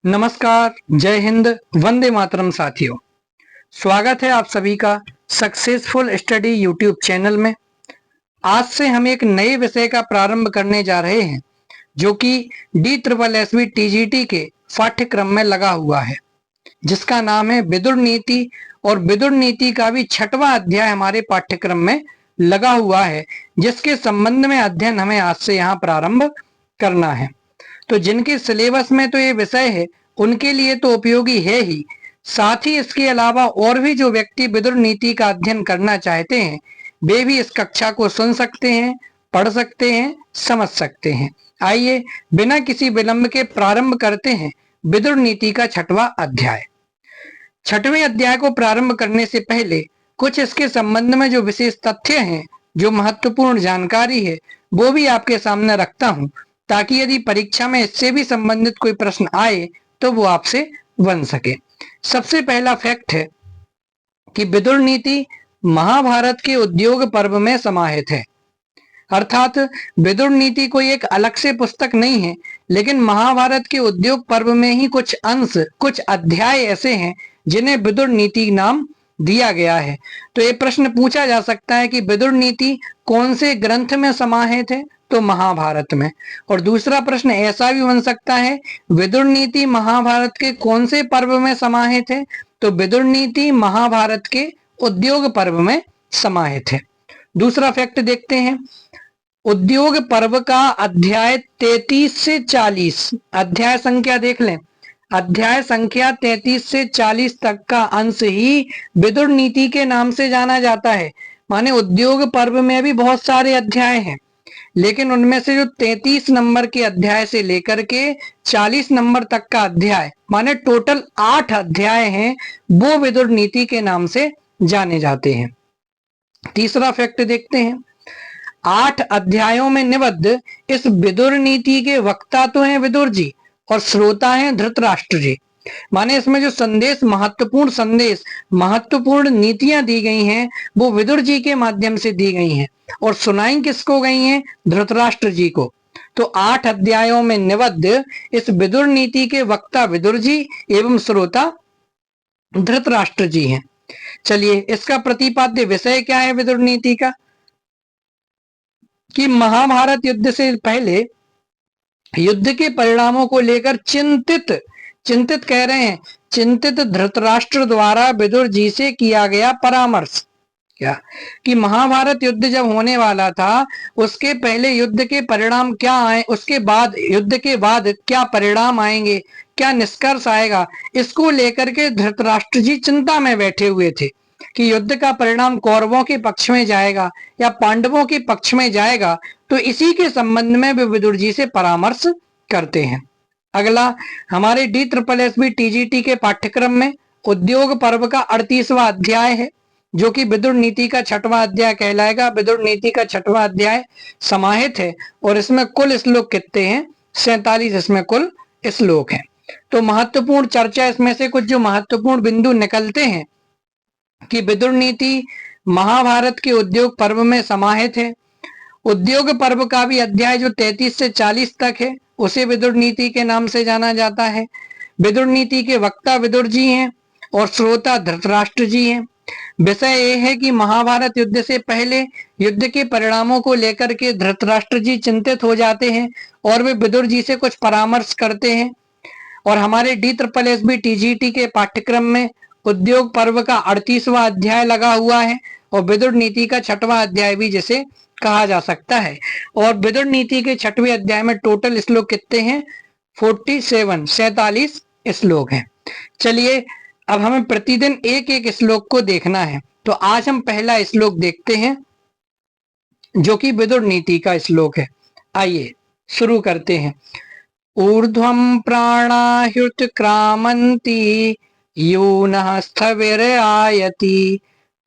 नमस्कार, जय हिंद, वंदे मातरम साथियों। स्वागत है आप सभी का सक्सेसफुल स्टडी यूट्यूब चैनल में। आज से हम एक नए विषय का प्रारंभ करने जा रहे हैं जो कि DSSB TGT के पाठ्यक्रम में लगा हुआ है, जिसका नाम है विदुर नीति। और विदुर नीति का भी 6वां अध्याय हमारे पाठ्यक्रम में लगा हुआ है, जिसके संबंध में अध्ययन हमें आज से यहाँ प्रारंभ करना है। तो जिनके सिलेबस में तो ये विषय है उनके लिए तो उपयोगी है ही, साथ ही इसके अलावा और भी जो व्यक्ति विदुर नीति का अध्ययन करना चाहते हैं वे भी इस कक्षा को सुन सकते हैं, पढ़ सकते हैं, समझ सकते हैं। आइए बिना किसी विलंब के प्रारंभ करते हैं विदुर नीति का 6वां अध्याय। 6वें अध्याय को प्रारंभ करने से पहले कुछ इसके संबंध में जो विशेष तथ्य हैं, जो महत्वपूर्ण जानकारी है, वो भी आपके सामने रखता हूं, ताकि यदि परीक्षा में इससे भी संबंधित कोई प्रश्न आए तो वो आपसे बन सके। सबसे पहला फैक्ट है कि विदुर नीति महाभारत के उद्योग पर्व में समाहित है। अर्थात विदुर नीति कोई एक अलग से पुस्तक नहीं है, लेकिन महाभारत के उद्योग पर्व में ही कुछ अंश, कुछ अध्याय ऐसे हैं जिन्हें विदुर नीति नाम दिया गया है। तो ये प्रश्न पूछा जा सकता है कि विदुर नीति कौन से ग्रंथ में समाहित है, तो महाभारत में। और दूसरा प्रश्न ऐसा भी बन सकता है, विदुर नीति महाभारत के कौन से पर्व में समाहित है, तो विदुर नीति महाभारत के उद्योग पर्व में समाहित है। दूसरा फैक्ट देखते हैं, उद्योग पर्व का अध्याय 33 से 40, अध्याय संख्या देख लें, अध्याय संख्या 33 से 40 तक का अंश ही विदुर नीति के नाम से जाना जाता है। माने उद्योग पर्व में भी बहुत सारे अध्याय हैं, लेकिन उनमें से जो 33 नंबर के अध्याय से लेकर के 40 नंबर तक का अध्याय, माने टोटल 8 अध्याय हैं, वो विदुर नीति के नाम से जाने जाते हैं। तीसरा फैक्ट देखते हैं, 8 अध्यायों में निबद्ध इस विदुर नीति के वक्ता तो हैं विदुर जी और श्रोता हैं धृतराष्ट्र जी। माने इसमें जो संदेश, महत्वपूर्ण नीतियां दी गई हैं वो विदुर जी के माध्यम से दी गई हैं, और सुनाई किसको गई हैं? धृतराष्ट्र जी को। तो 8 अध्यायों में निबद्ध इस विदुर नीति के वक्ता विदुर जी एवं श्रोता धृतराष्ट्र जी हैं। चलिए, इसका प्रतिपाद्य विषय क्या है विदुर नीति का? कि महाभारत युद्ध से पहले युद्ध के परिणामों को लेकर चिंतित कह रहे हैं, चिंतित धृतराष्ट्र द्वारा विदुर जी से किया गया परामर्श। क्या कि महाभारत युद्ध जब होने वाला था उसके पहले युद्ध के परिणाम क्या आए, उसके बाद युद्ध के बाद क्या परिणाम आएंगे, क्या निष्कर्ष आएगा, इसको लेकर के धृतराष्ट्र जी चिंता में बैठे हुए थे कि युद्ध का परिणाम कौरवों के पक्ष में जाएगा या पांडवों के पक्ष में जाएगा। तो इसी के संबंध में वे विदुर जी से परामर्श करते हैं। अगला हमारे DSSB TGT के पाठ्यक्रम में उद्योग पर्व का 38वां अध्याय है, जो कि विदुर नीति का 6वां अध्याय कहलाएगा। विदुर नीति का 6वां अध्याय समाहित है और इसमें कुल श्लोक कितने हैं? 47 इसमें कुल श्लोक हैं। तो महत्वपूर्ण चर्चा, इसमें से कुछ जो महत्वपूर्ण बिंदु निकलते हैं कि विदुर नीति महाभारत के उद्योग पर्व में समाहित है। उद्योग पर्व का भी अध्याय जो 33 से 40 तक है उसे विदुर नीति के नाम से जाना जाता है। विदुर नीति के वक्ता विदुर जी हैं और श्रोता धृतराष्ट्र जी हैं। विषय यह है कि महाभारत युद्ध से पहले युद्ध के परिणामों को लेकर के धृतराष्ट्र जी चिंतित हो जाते हैं और वे विदुर जी से कुछ परामर्श करते हैं। और हमारे DSSB TGT के पाठ्यक्रम में उद्योग पर्व का 38वां अध्याय लगा हुआ है और विदुर नीति का 6वां अध्याय भी जिसे कहा जा सकता है। और विदुर नीति के 6वें अध्याय में टोटल श्लोक कितने हैं? 47 श्लोक हैं। चलिए, अब हमें प्रतिदिन एक एक श्लोक को देखना है। तो आज हम पहला श्लोक देखते हैं जो कि विदुर नीति का श्लोक है। आइए शुरू करते हैं। ऊर्ध्वं प्राणाह्युत क्रामन्ति यूनः स्थविरायति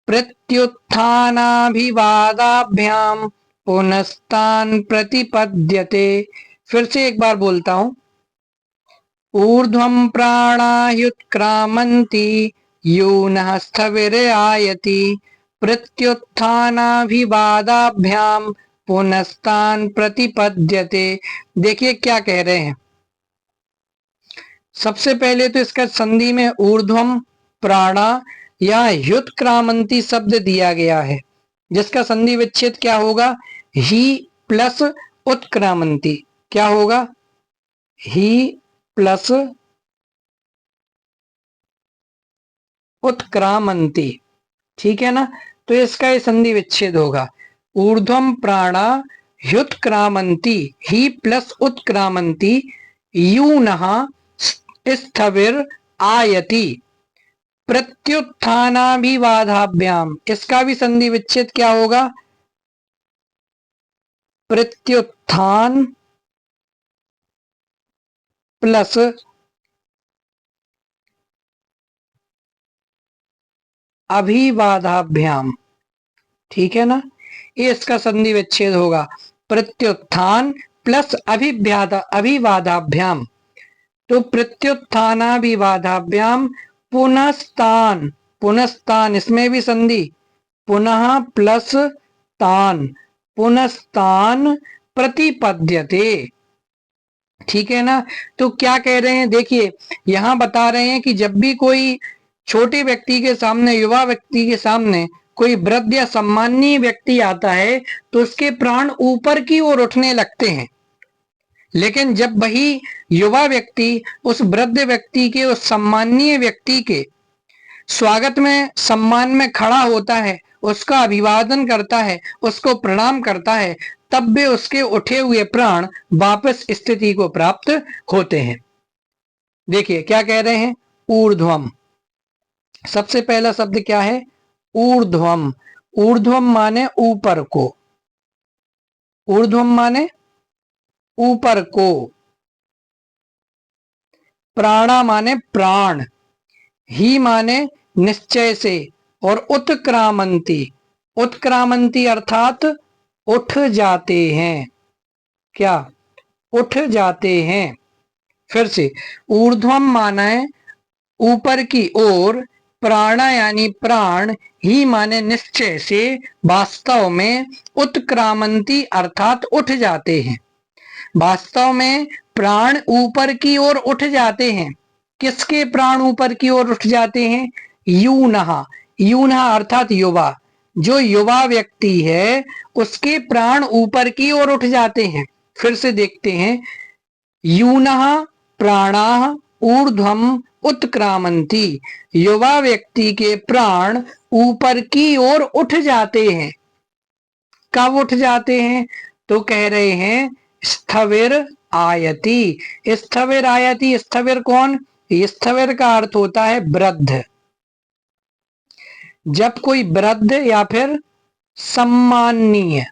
प्रत्युत्थानाभिवादाभ्याम पुनस्तान प्रतिपद्यते। फिर से एक बार बोलता हूं, ऊर्ध्वं प्राणाह्युत्क्रामन्ति यूनः स्थविरायति प्रत्युत्थानाभिवादाभ्याम पुनस्तान प्रतिपद्यते। देखिए क्या कह रहे हैं, सबसे पहले तो इसका संधि में ऊर्ध्वम प्राणा या ह्युत्क्रामंती शब्द दिया गया है, जिसका संधि विच्छेद क्या होगा? ही प्लस उत्क्रामंती। क्या होगा? ही प्लस उत्क्रामंती। ठीक है ना? तो इसका ये संधि विच्छेद होगा, ऊर्ध्वम प्राणा ह्युत्क्रामंती, ही प्लस उत्क्रामंती, यूनः स्थविर आयति प्रत्युत्थानाभिवादाभ्याम। इसका भी संधि विच्छेद क्या होगा? प्रत्युत्थान प्लस अभिवादाभ्याम। ठीक है ना? ये इसका संधि विच्छेद होगा, प्रत्युत्थान प्लस अभिवादाभ्याम। तो प्रत्युत्थानाभिवादाभ्याम पुनस्तान, पुनस्तान इसमें भी संधि, पुनः प्लस तान, पुनस्तान प्रतिपद्यते। ठीक है ना? तो क्या कह रहे हैं, देखिए यहां बता रहे हैं कि जब भी कोई छोटे व्यक्ति के सामने, युवा व्यक्ति के सामने कोई वृद्ध या सम्माननीय व्यक्ति आता है तो उसके प्राण ऊपर की ओर उठने लगते हैं। लेकिन जब वही युवा व्यक्ति उस वृद्ध व्यक्ति के, उस सम्माननीय व्यक्ति के स्वागत में, सम्मान में खड़ा होता है, उसका अभिवादन करता है, उसको प्रणाम करता है, तब वे उसके उठे हुए प्राण वापस स्थिति को प्राप्त होते हैं। देखिए क्या कह रहे हैं, ऊर्ध्वम। सबसे पहला शब्द क्या है? ऊर्ध्वम। ऊर्ध्वम माने ऊपर को, ऊर्ध्वम माने ऊपर को, प्राणा माने प्राण, ही माने निश्चय से, और उत्क्रामंती, उत्क्रामंती अर्थात उठ जाते हैं। क्या? उठ जाते हैं। फिर से, ऊर्ध्वम माना है ऊपर की ओर, प्राणा यानी प्राण, ही माने निश्चय से, वास्तव में उत्क्रामंती अर्थात उठ जाते हैं। वास्तव में प्राण ऊपर की ओर उठ जाते हैं। किसके प्राण ऊपर की ओर उठ जाते हैं? यूनहा, यूनहा अर्थात युवा, जो युवा व्यक्ति है उसके प्राण ऊपर की ओर उठ जाते हैं। फिर से देखते हैं, यूनहा प्राणाः ऊर्ध्वम उत्क्रामंती, युवा व्यक्ति के प्राण ऊपर की ओर उठ जाते हैं। कब उठ जाते हैं? तो कह रहे हैं स्थविर आयति। स्थविर आयति, स्थविर कौन? स्थविर का अर्थ होता है वृद्ध। जब कोई वृद्ध या फिर सम्माननीय,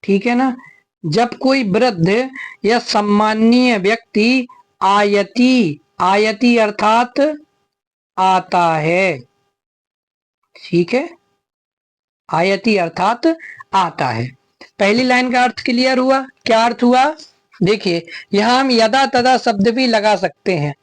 ठीक है ना, जब कोई वृद्ध या सम्माननीय व्यक्ति आयति, आयति अर्थात आता है। ठीक है, आयति अर्थात आता है। पहली लाइन का अर्थ क्लियर हुआ? क्या अर्थ हुआ? देखिए यहां हम यदा तदा शब्द भी लगा सकते हैं।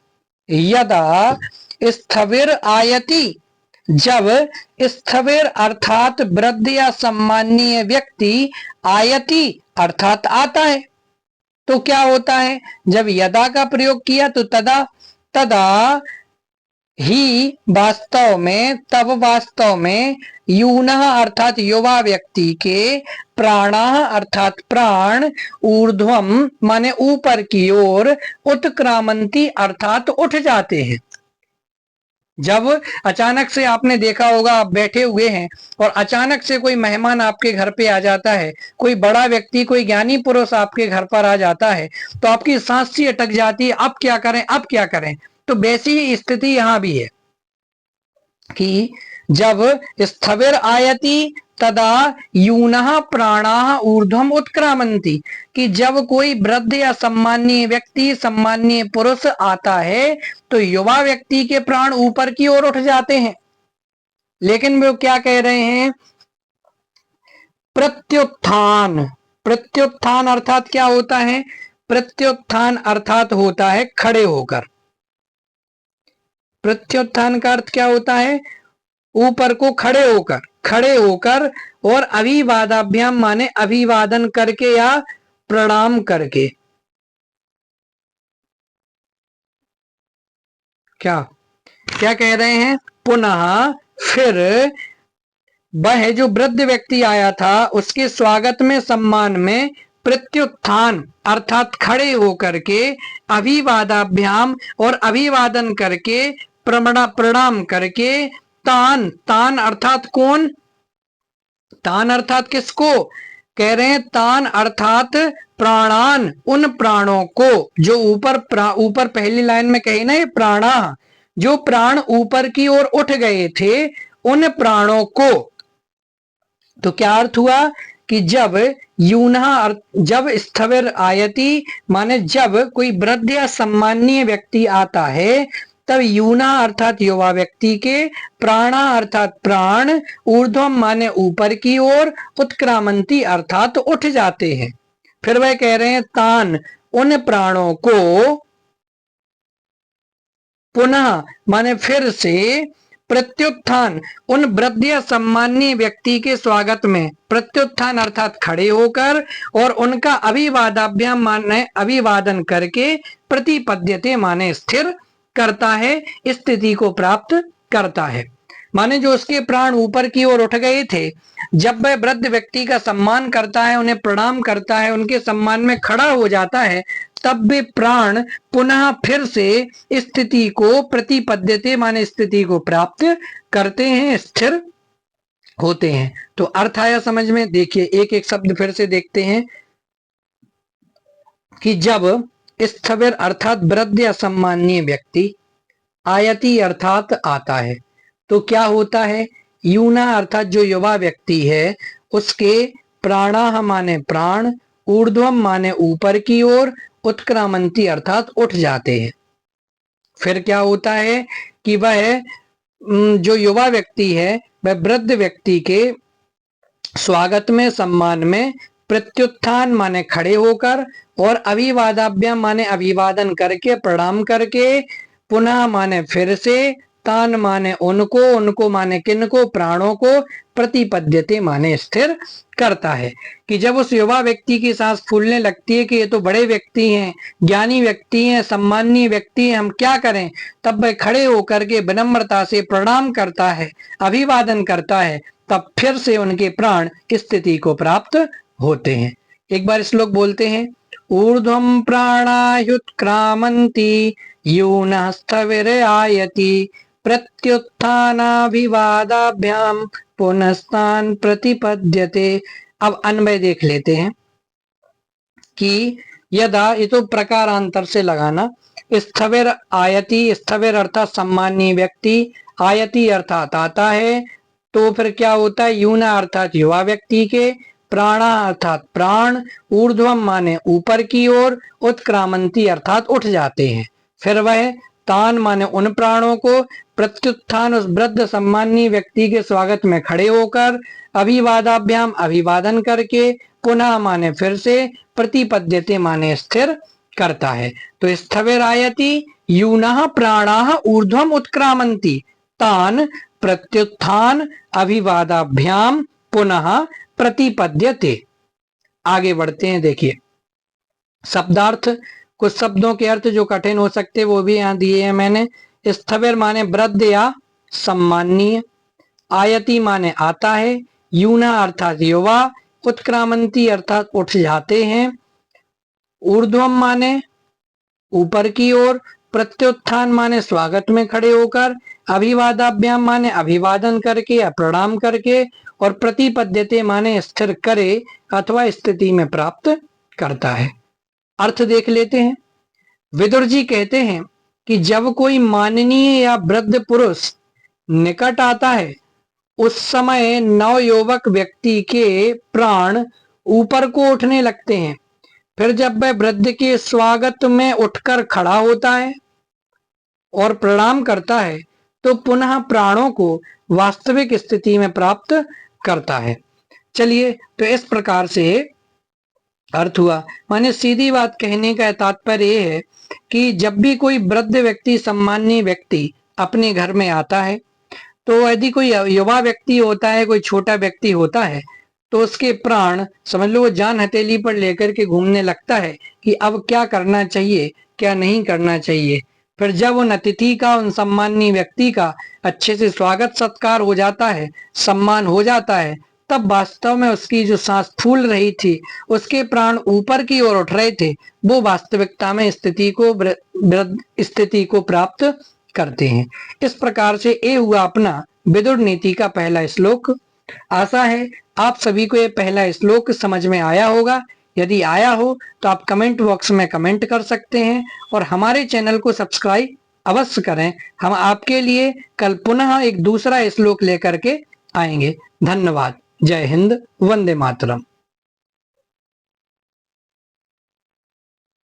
यदा स्थविर आयति, जब स्थविर अर्थात वृद्ध या सम्माननीय व्यक्ति आयति अर्थात आता है, तो क्या होता है? जब यदा का प्रयोग किया तो तदा, तदा ही वास्तव में, तब वास्तव में, यूनः अर्थात युवा व्यक्ति के, प्राणाः अर्थात प्राण, ऊर्ध्वम माने ऊपर की ओर, उत्क्रामंती अर्थात उठ जाते हैं। जब अचानक से आपने देखा होगा, आप बैठे हुए हैं और अचानक से कोई मेहमान आपके घर पे आ जाता है, कोई बड़ा व्यक्ति, कोई ज्ञानी पुरुष आपके घर पर आ जाता है, तो आपकी सांस सी अटक जाती है, अब क्या करें, अब क्या करें। तो वैसी ही स्थिति यहां भी है कि जब स्थविर आयति तदा यूनः प्राणाः ऊर्ध्वम उत्क्रामंती, कि जब कोई वृद्ध या सम्माननीय व्यक्ति, सम्माननीय पुरुष आता है तो युवा व्यक्ति के प्राण ऊपर की ओर उठ जाते हैं। लेकिन वो क्या कह रहे हैं? प्रत्युत्थान। प्रत्युत्थान अर्थात क्या होता है? प्रत्युत्थान अर्थात होता है खड़े होकर। प्रत्युत्थान का अर्थ क्या होता है? ऊपर को खड़े होकर, खड़े होकर, और अभिवादाभ्याम माने अभिवादन करके या प्रणाम करके। क्या क्या कह रहे हैं? पुनः फिर वह जो वृद्ध व्यक्ति आया था उसके स्वागत में सम्मान में प्रत्युत्थान अर्थात खड़े होकर के, अभिवादाभ्याम और अभिवादन करके, प्रणाम करके, तान तान अर्थात कौन? तान अर्थात किसको कह रहे हैं? तान अर्थात प्राणान, उन प्राणों को जो ऊपर पहली लाइन में कही ना, ये प्राणा, जो प्राण ऊपर की ओर उठ गए थे उन प्राणों को। तो क्या अर्थ हुआ कि जब यूना, जब स्थविर आयति माने जब कोई वृद्ध या सम्मानीय व्यक्ति आता है तब यूना अर्थात युवा व्यक्ति के, प्राणा अर्थात प्राण, ऊर्ध्वम माने ऊपर की ओर, उत्क्रामंती अर्थात उठ जाते हैं। फिर वह कह रहे हैं तान उन प्राणों को, पुनः माने फिर से, प्रत्युत्थान उन वृद्ध या सम्मानीय व्यक्ति के स्वागत में, प्रत्युत्थान अर्थात खड़े होकर, और उनका अभिवादाभ्याम माने अभिवादन करके, प्रतिपद्यते माने स्थिर करता है, स्थिति को प्राप्त करता है। माने जो उसके प्राण ऊपर की ओर उठ गए थे, जब वह वृद्ध व्यक्ति का सम्मान करता है, उन्हें प्रणाम करता है, उनके सम्मान में खड़ा हो जाता है, तब वे प्राण पुनः फिर से स्थिति को, प्रतिपद्यते माने स्थिति को प्राप्त करते हैं, स्थिर होते हैं। तो अर्थ आया समझ में? देखिए एक एक शब्द फिर से देखते हैं कि जब स्थविर अर्थात वृद्ध या सम्मानीय व्यक्ति, आयति अर्थात आता है, तो क्या होता है? यूना अर्थात जो युवा व्यक्ति है उसके प्राणाह माने प्राण, ऊर्ध्वम माने ऊपर की ओर, उत्क्रामंती अर्थात उठ जाते हैं। फिर क्या होता है कि वह जो युवा व्यक्ति है वह वृद्ध व्यक्ति के स्वागत में, सम्मान में, प्रत्युत्थान माने खड़े होकर, और अभिवादाभ्याम माने अभिवादन करके, प्रणाम करके, पुनः माने फिर से, तान माने उनको, उनको माने किनको? प्राणों को, प्रतिपद्यते माने स्थिर करता है। कि जब उस युवा व्यक्ति की सांस फूलने लगती है कि ये तो बड़े व्यक्ति हैं, ज्ञानी व्यक्ति हैं, सम्मानीय व्यक्ति हैं, हम क्या करें, तब वह खड़े होकर के विनम्रता से प्रणाम करता है, अभिवादन करता है, तब फिर से उनके प्राण स्थिति को प्राप्त होते हैं। एक बार श्लोक बोलते हैं, ऊर्ध्वं प्राणायुत्क्रामन्ति यूनः स्थविर आयति प्रत्युत्थानाभिवादाभ्याम पुनस्तान प्रतिपद्यते। अब अन्वय देख लेते हैं कि यदा, ये तो प्रकारांतर से लगाना, स्थविर आयति, स्थविर अर्थात सम्मानीय व्यक्ति, आयति अर्थात आता है, तो फिर क्या होता है? यूना अर्थात युवा व्यक्ति के, प्राणा अर्थात प्राण, ऊर्ध्वम माने ऊपर की ओर, उत्क्रामंती अर्थात उठ जाते हैं। फिर वह तान माने उन प्राणों को, प्रत्युत्थान उस वृद्ध सम्मानीय व्यक्ति के स्वागत में खड़े होकर, अभिवादाभ्याम अभिवादन करके, पुनः माने फिर से, प्रतिपद्यते माने स्थिर करता है। तो स्थविर आयति यूनः प्राणाः ऊर्ध्वम उत्क्रामन्ति, तान प्रत्युत्थान अभिवादाभ्याम पुनः प्रतिपद्यते। आगे बढ़ते हैं। देखिए शब्दार्थ, कुछ शब्दों के अर्थ जो कठिन हो सकते वो भी यहाँ दिए हैं मैंने। स्थविर माने वृद्ध या सम्मानीय, आयति माने आता है, यूना अर्थात युवा, उत्क्रामंती अर्थात उठ जाते हैं, ऊर्ध्वम माने ऊपर की ओर, प्रत्युत्थान माने स्वागत में खड़े होकर, अभिवादाभ्याम माने अभिवादन करके या प्रणाम करके, और प्रतिपद्यते माने स्थिर करे अथवा स्थिति में प्राप्त करता है। अर्थ देख लेते हैं। विदुर जी कहते हैं कि जब कोई माननीय या वृद्ध पुरुष निकट आता है उस समय नवयुवक व्यक्ति के प्राण ऊपर को उठने लगते हैं। फिर जब वह वृद्ध के स्वागत में उठकर खड़ा होता है और प्रणाम करता है तो पुनः प्राणों को वास्तविक स्थिति में प्राप्त करता है। चलिए, तो इस प्रकार से अर्थ हुआ। माने सीधी बात कहने का तात्पर्य यह है कि जब भी कोई वृद्ध व्यक्ति, सम्मानीय व्यक्ति अपने घर में आता है, तो यदि कोई युवा व्यक्ति होता है, कोई छोटा व्यक्ति होता है, तो उसके प्राण समझ लो वो जान हथेली पर लेकर के घूमने लगता है कि अब क्या करना चाहिए, क्या नहीं करना चाहिए। फिर जब उन अतिथि का, उन सम्माननीय व्यक्ति का अच्छे से स्वागत सत्कार हो जाता है, सम्मान हो जाता है, तब वास्तव में उसकी जो सांस फूल रही थी, उसके प्राण ऊपर की ओर उठ रहे थे, वो वास्तविकता में स्थिति को प्राप्त करते हैं। इस प्रकार से ये हुआ अपना विदुर नीति का पहला श्लोक। आशा है आप सभी को ये पहला श्लोक समझ में आया होगा। यदि आया हो तो आप कमेंट बॉक्स में कमेंट कर सकते हैं और हमारे चैनल को सब्सक्राइब अवश्य करें। हम आपके लिए कल पुनः एक दूसरा श्लोक लेकर के आएंगे। धन्यवाद। जय हिंद, वंदे मातरम।